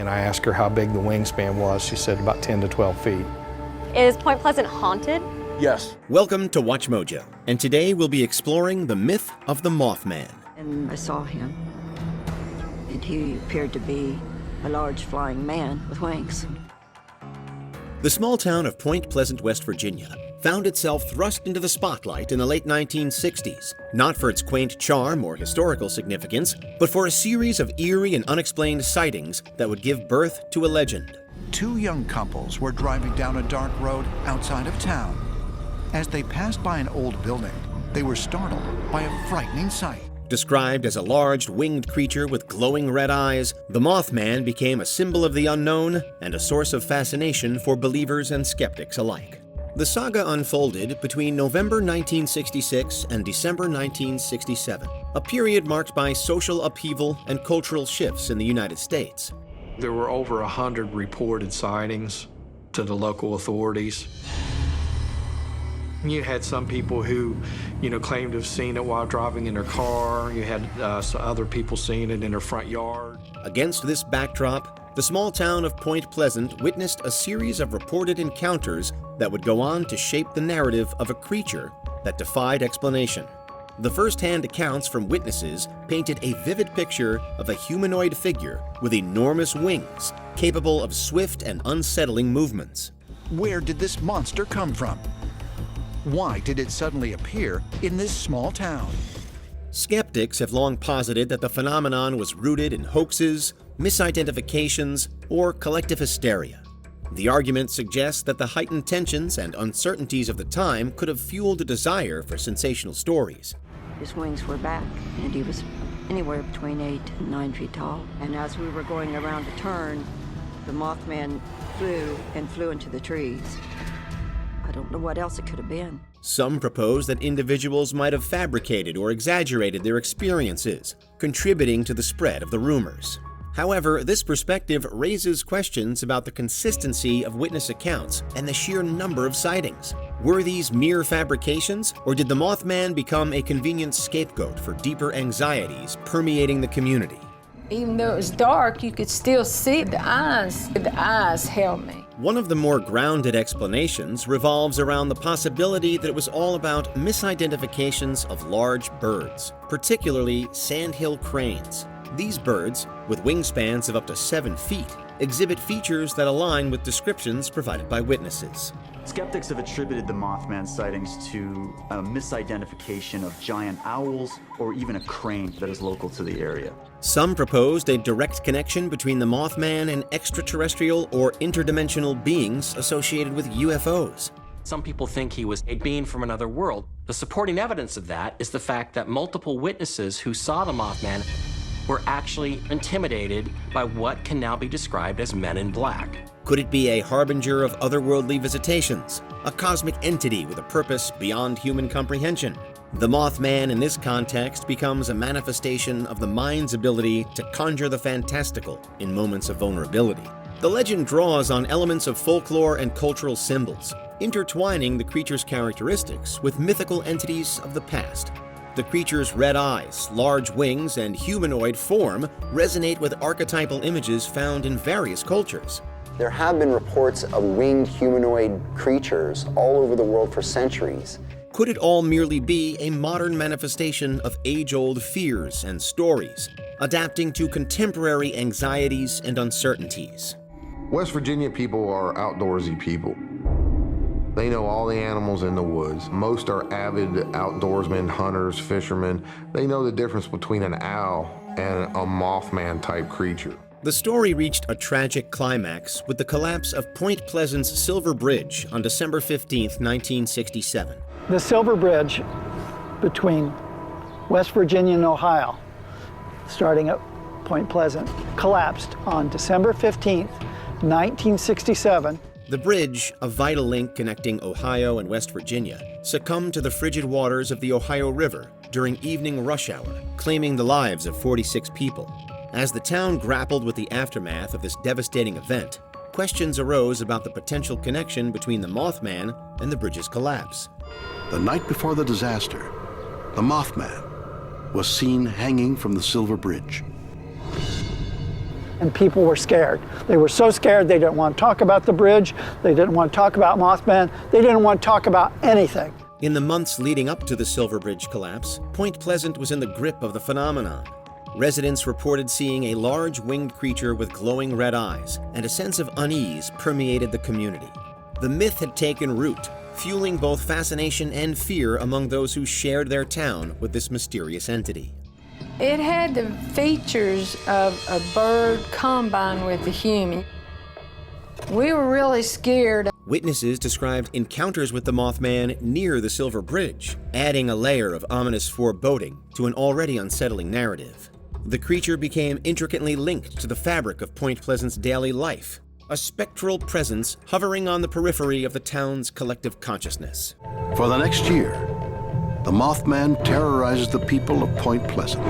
And I asked her how big the wingspan was. She said about 10 to 12 feet. Is Point Pleasant haunted? Yes. Welcome to Watch Mojo, and today we'll be exploring the myth of the Mothman. And I saw him, and he appeared to be a large flying man with wings. The small town of Point Pleasant, West Virginia, found itself thrust into the spotlight in the late 1960s, not for its quaint charm or historical significance, but for a series of eerie and unexplained sightings that would give birth to a legend. Two young couples were driving down a dark road outside of town. As they passed by an old building, they were startled by a frightening sight. Described as a large, winged creature with glowing red eyes, the Mothman became a symbol of the unknown and a source of fascination for believers and skeptics alike. The saga unfolded between November 1966 and December 1967, a period marked by social upheaval and cultural shifts in the United States. There were over 100 reported sightings to the local authorities. You had some people who, claimed to have seen it while driving in their car. You had other people seeing it in their front yard. Against this backdrop, the small town of Point Pleasant witnessed a series of reported encounters that would go on to shape the narrative of a creature that defied explanation. The first-hand accounts from witnesses painted a vivid picture of a humanoid figure with enormous wings, capable of swift and unsettling movements. Where did this monster come from? Why did it suddenly appear in this small town? Skeptics have long posited that the phenomenon was rooted in hoaxes, misidentifications, or collective hysteria. The argument suggests that the heightened tensions and uncertainties of the time could have fueled a desire for sensational stories. His wings were back, and he was anywhere between 8 and 9 feet tall. And as we were going around a turn, the Mothman flew into the trees. I don't know what else it could have been. Some propose that individuals might have fabricated or exaggerated their experiences, contributing to the spread of the rumors. However, this perspective raises questions about the consistency of witness accounts and the sheer number of sightings. Were these mere fabrications, or did the Mothman become a convenient scapegoat for deeper anxieties permeating the community? Even though it was dark, you could still see the eyes. The eyes held me. One of the more grounded explanations revolves around the possibility that it was all about misidentifications of large birds, particularly sandhill cranes. These birds, with wingspans of up to 7 feet, exhibit features that align with descriptions provided by witnesses. Skeptics have attributed the Mothman sightings to a misidentification of giant owls or even a crane that is local to the area. Some proposed a direct connection between the Mothman and extraterrestrial or interdimensional beings associated with UFOs. Some people think he was a being from another world. The supporting evidence of that is the fact that multiple witnesses who saw the Mothman were actually intimidated by what can now be described as men in black. Could it be a harbinger of otherworldly visitations, a cosmic entity with a purpose beyond human comprehension? The Mothman in this context becomes a manifestation of the mind's ability to conjure the fantastical in moments of vulnerability. The legend draws on elements of folklore and cultural symbols, intertwining the creature's characteristics with mythical entities of the past. The creature's red eyes, large wings, and humanoid form resonate with archetypal images found in various cultures. There have been reports of winged humanoid creatures all over the world for centuries. Could it all merely be a modern manifestation of age-old fears and stories, adapting to contemporary anxieties and uncertainties? West Virginia people are outdoorsy people. They know all the animals in the woods. Most are avid outdoorsmen, hunters, fishermen. They know the difference between an owl and a Mothman-type creature. The story reached a tragic climax with the collapse of Point Pleasant's Silver Bridge on December 15, 1967. The Silver Bridge between West Virginia and Ohio, starting at Point Pleasant, collapsed on December 15, 1967. The bridge, a vital link connecting Ohio and West Virginia, succumbed to the frigid waters of the Ohio River during evening rush hour, claiming the lives of 46 people. As the town grappled with the aftermath of this devastating event, questions arose about the potential connection between the Mothman and the bridge's collapse. The night before the disaster, the Mothman was seen hanging from the Silver Bridge. and people were scared. They were so scared they didn't want to talk about the bridge, they didn't want to talk about Mothman, they didn't want to talk about anything. In the months leading up to the Silver Bridge collapse, Point Pleasant was in the grip of the phenomenon. Residents reported seeing a large winged creature with glowing red eyes, and a sense of unease permeated the community. The myth had taken root, fueling both fascination and fear among those who shared their town with this mysterious entity. It had the features of a bird combined with a human. We were really scared. Witnesses described encounters with the Mothman near the Silver Bridge, adding a layer of ominous foreboding to an already unsettling narrative. The creature became intricately linked to the fabric of Point Pleasant's daily life, a spectral presence hovering on the periphery of the town's collective consciousness. For the next year, the Mothman terrorizes the people of Point Pleasant.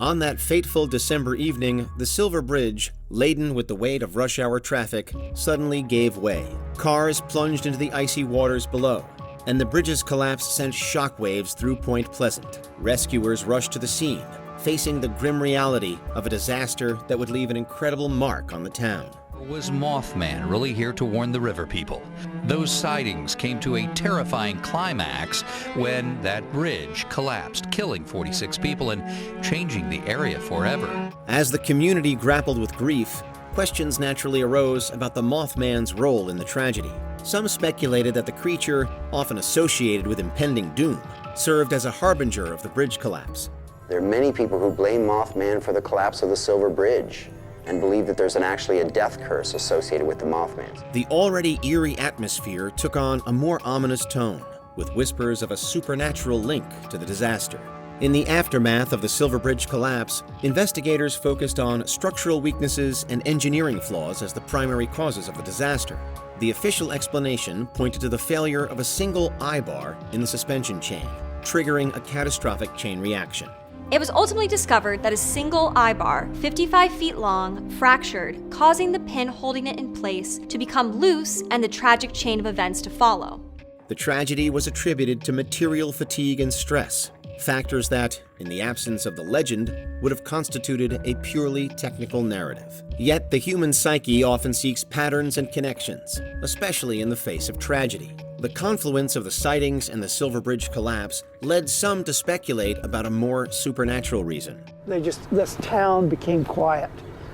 On that fateful December evening, the Silver Bridge, laden with the weight of rush hour traffic, suddenly gave way. Cars plunged into the icy waters below, and the bridge's collapse sent shockwaves through Point Pleasant. Rescuers rushed to the scene, facing the grim reality of a disaster that would leave an incredible mark on the town. Was Mothman really here to warn the river people? Those sightings came to a terrifying climax when that bridge collapsed, killing 46 people and changing the area forever. As the community grappled with grief, questions naturally arose about the Mothman's role in the tragedy. Some speculated that the creature, often associated with impending doom, served as a harbinger of the bridge collapse. There are many people who blame Mothman for the collapse of the Silver Bridge and believe that there's actually a death curse associated with the Mothman. The already eerie atmosphere took on a more ominous tone, with whispers of a supernatural link to the disaster. In the aftermath of the Silver Bridge collapse, investigators focused on structural weaknesses and engineering flaws as the primary causes of the disaster. The official explanation pointed to the failure of a single eye-bar in the suspension chain, triggering a catastrophic chain reaction. It was ultimately discovered that a single eye bar, 55 feet long, fractured, causing the pin holding it in place to become loose and the tragic chain of events to follow. The tragedy was attributed to material fatigue and stress, factors that, in the absence of the legend, would have constituted a purely technical narrative. Yet the human psyche often seeks patterns and connections, especially in the face of tragedy. The confluence of the sightings and the Silver Bridge collapse led some to speculate about a more supernatural reason. This town became quiet,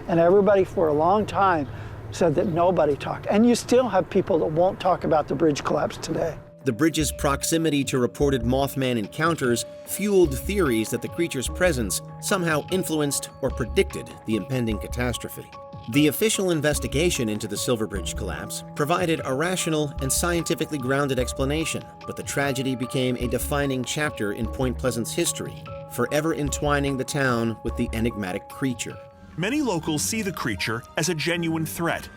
and everybody for a long time said that nobody talked. And you still have people that won't talk about the bridge collapse today. The bridge's proximity to reported Mothman encounters fueled theories that the creature's presence somehow influenced or predicted the impending catastrophe. The official investigation into the Silver Bridge collapse provided a rational and scientifically grounded explanation, but the tragedy became a defining chapter in Point Pleasant's history, forever entwining the town with the enigmatic creature. Many locals see the creature as a genuine threat,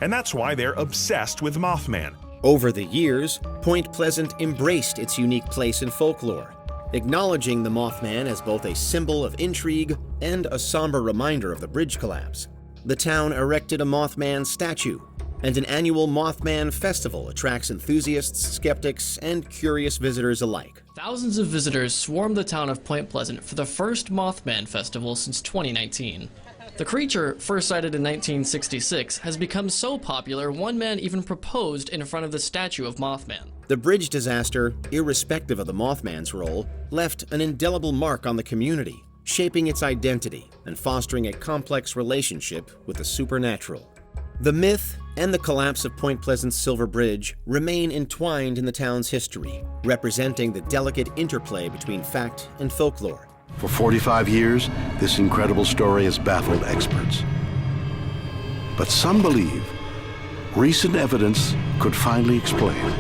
and that's why they're obsessed with Mothman. Over the years, Point Pleasant embraced its unique place in folklore, acknowledging the Mothman as both a symbol of intrigue and a somber reminder of the bridge collapse. The town erected a Mothman statue, and an annual Mothman festival attracts enthusiasts, skeptics, and curious visitors alike. Thousands of visitors swarmed the town of Point Pleasant for the first Mothman festival since 2019. The creature, first sighted in 1966, has become so popular one man even proposed in front of the statue of Mothman. The bridge disaster, irrespective of the Mothman's role, left an indelible mark on the community, shaping its identity and fostering a complex relationship with the supernatural. The myth and the collapse of Point Pleasant's Silver Bridge remain entwined in the town's history, representing the delicate interplay between fact and folklore. For 45 years, this incredible story has baffled experts. But some believe recent evidence could finally explain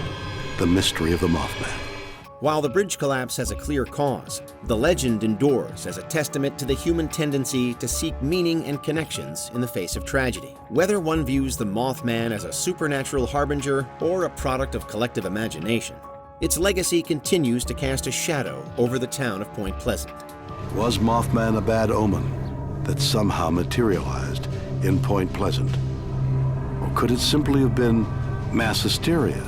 the mystery of the Mothman. While the bridge collapse has a clear cause, the legend endures as a testament to the human tendency to seek meaning and connections in the face of tragedy. Whether one views the Mothman as a supernatural harbinger or a product of collective imagination, its legacy continues to cast a shadow over the town of Point Pleasant. Was Mothman a bad omen that somehow materialized in Point Pleasant? Or could it simply have been mass hysteria?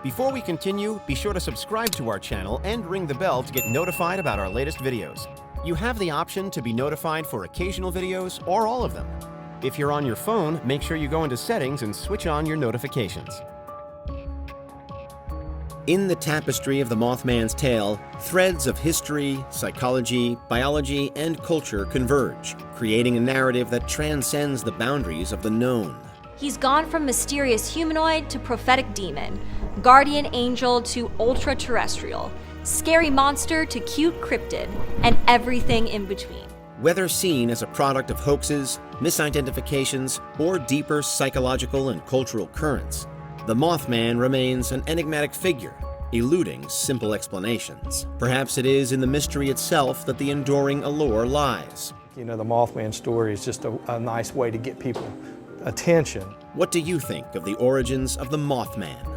Before we continue, be sure to subscribe to our channel and ring the bell to get notified about our latest videos. You have the option to be notified for occasional videos or all of them. If you're on your phone, make sure you go into Settings and switch on your notifications. In the tapestry of the Mothman's tale, threads of history, psychology, biology, and culture converge, creating a narrative that transcends the boundaries of the known. He's gone from mysterious humanoid to prophetic demon, guardian angel to ultra-terrestrial, scary monster to cute cryptid, and everything in between. Whether seen as a product of hoaxes, misidentifications, or deeper psychological and cultural currents, the Mothman remains an enigmatic figure, eluding simple explanations. Perhaps it is in the mystery itself that the enduring allure lies. You know, the Mothman story is just a nice way to get people attention. What do you think of the origins of the Mothman?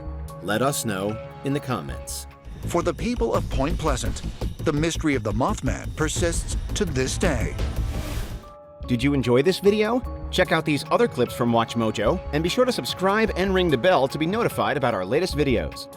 Let us know in the comments. For the people of Point Pleasant, the mystery of the Mothman persists to this day. Did you enjoy this video? Check out these other clips from WatchMojo, and be sure to subscribe and ring the bell to be notified about our latest videos.